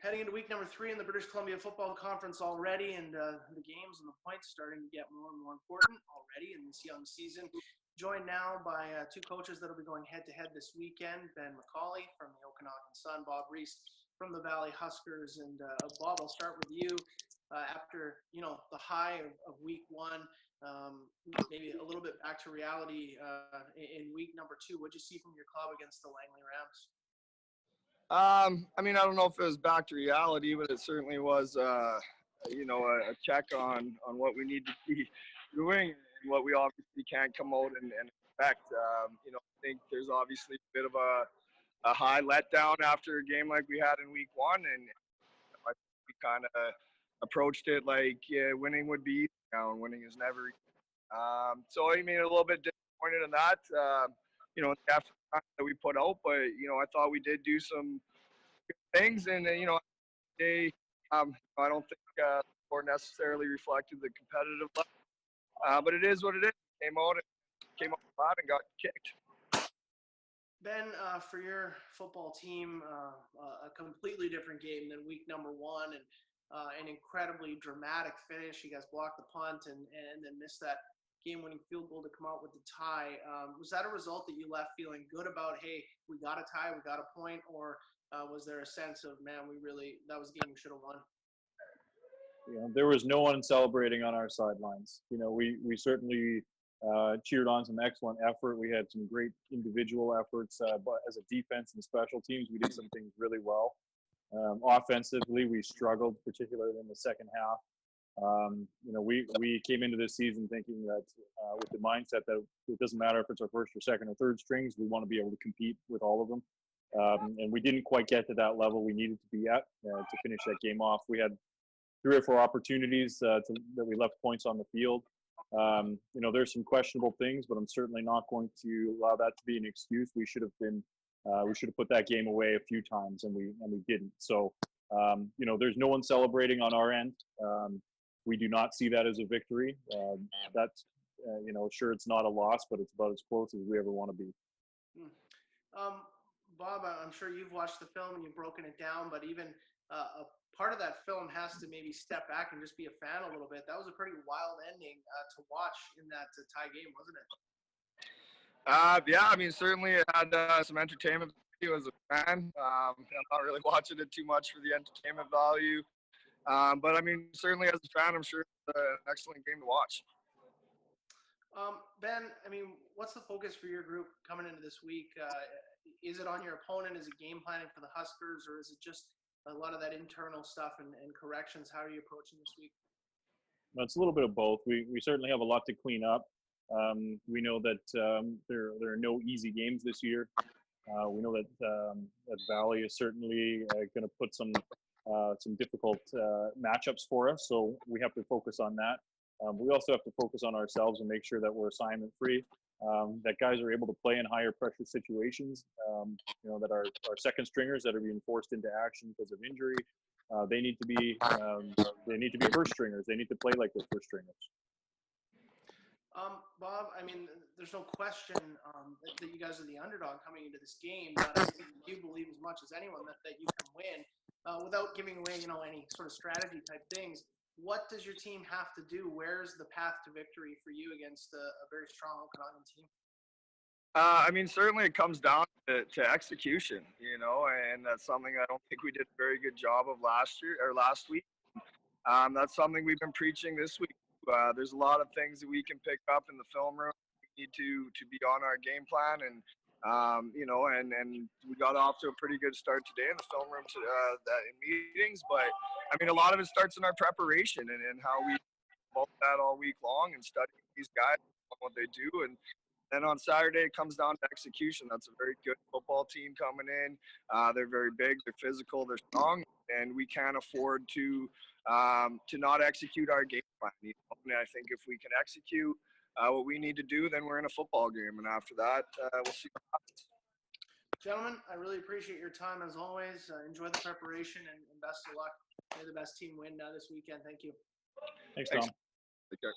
Heading into week number 3 in the British Columbia Football Conference already, and the games and the points starting to get more and more important already in this young season. Joined now by two coaches that will be going head-to-head this weekend, Ben Macauley from the Okanagan Sun, Bob Reist from the Valley Huskers. And Bob, I'll start with you. After, the high of week 1, maybe a little bit back to reality in week number 2, what did you see from your club against the Langley Rams? I don't know if it was back to reality, but it certainly was, a check on what we need to be doing and what we obviously can't come out and expect. I think there's obviously a bit of a high letdown after a game like we had in week 1, and I think we kind of approached it like winning would be easy now, and winning is never easy. So, a little bit disappointed in that. After the time that we put out, but I thought we did do some good things, and I don't think the score necessarily reflected the competitive level, but it is what it is. Came out flat and got kicked. Ben, for your football team, a completely different game than week number 1, and an incredibly dramatic finish. You guys blocked the punt and then missed that game-winning field goal to come out with the tie. Was that a result that you left feeling good about, hey, we got a tie, we got a point, or was there a sense of, man, that was a game we should have won? There was no one celebrating on our sidelines. We certainly cheered on some excellent effort. We had some great individual efforts, but as a defense and special teams, we did some things really well. Offensively, we struggled, particularly in the second half. We came into this season thinking that with the mindset that it doesn't matter if it's our first or second or third strings, we want to be able to compete with all of them. And we didn't quite get to that level we needed to be at to finish that game off. We had 3 or 4 opportunities that we left points on the field. There's some questionable things, but I'm certainly not going to allow that to be an excuse. We should have put that game away a few times, and we didn't. So, there's no one celebrating on our end. We do not see that as a victory. That's, sure, it's not a loss, but it's about as close as we ever want to be. Bob, I'm sure you've watched the film and you've broken it down, but even a part of that film has to maybe step back and just be a fan a little bit. That was a pretty wild ending to watch in that tie game, wasn't it? Certainly it had some entertainment value as a fan. I'm not really watching it too much for the entertainment value. But certainly as a fan, I'm sure it's an excellent game to watch. Ben, what's the focus for your group coming into this week? Is it on your opponent? Is it game planning for the Huskers, or is it just a lot of that internal stuff and corrections? How are you approaching this week? Well, it's a little bit of both. We certainly have a lot to clean up. We know that there are no easy games this year. We know that Valley is certainly going to put some difficult matchups for us, so we have to focus on that. We also have to focus on ourselves and make sure that we're assignment free, that guys are able to play in higher pressure situations, that our second stringers that are being forced into action because of injury, they need to be first stringers. They need to play like they're first stringers. Bob, there's no question that you guys are the underdog coming into this game, but I think you believe as much as anyone that you can win. Without giving away, any sort of strategy type things, what does your team have to do? Where's the path to victory for you against a very strong Okanagan team? Certainly it comes down to execution, and that's something I don't think we did a very good job of last week. That's something we've been preaching this week. There's a lot of things that we can pick up in the film room. We need to be on our game plan, and we got off to a pretty good start today in the film room in meetings. But a lot of it starts in our preparation and how we both that all week long and studying these guys, what they do, and then on Saturday it comes down to execution. That's a very good football team coming in. They're very big, they're physical, they're strong, and we can't afford to not execute our game plan. And I think if we can execute what we need to do, then we're in a football game, and after that, we'll see what happens. Gentlemen, I really appreciate your time as always. Enjoy the preparation and best of luck. May the best team win this weekend. Thank you. Thanks, Tom. Take care.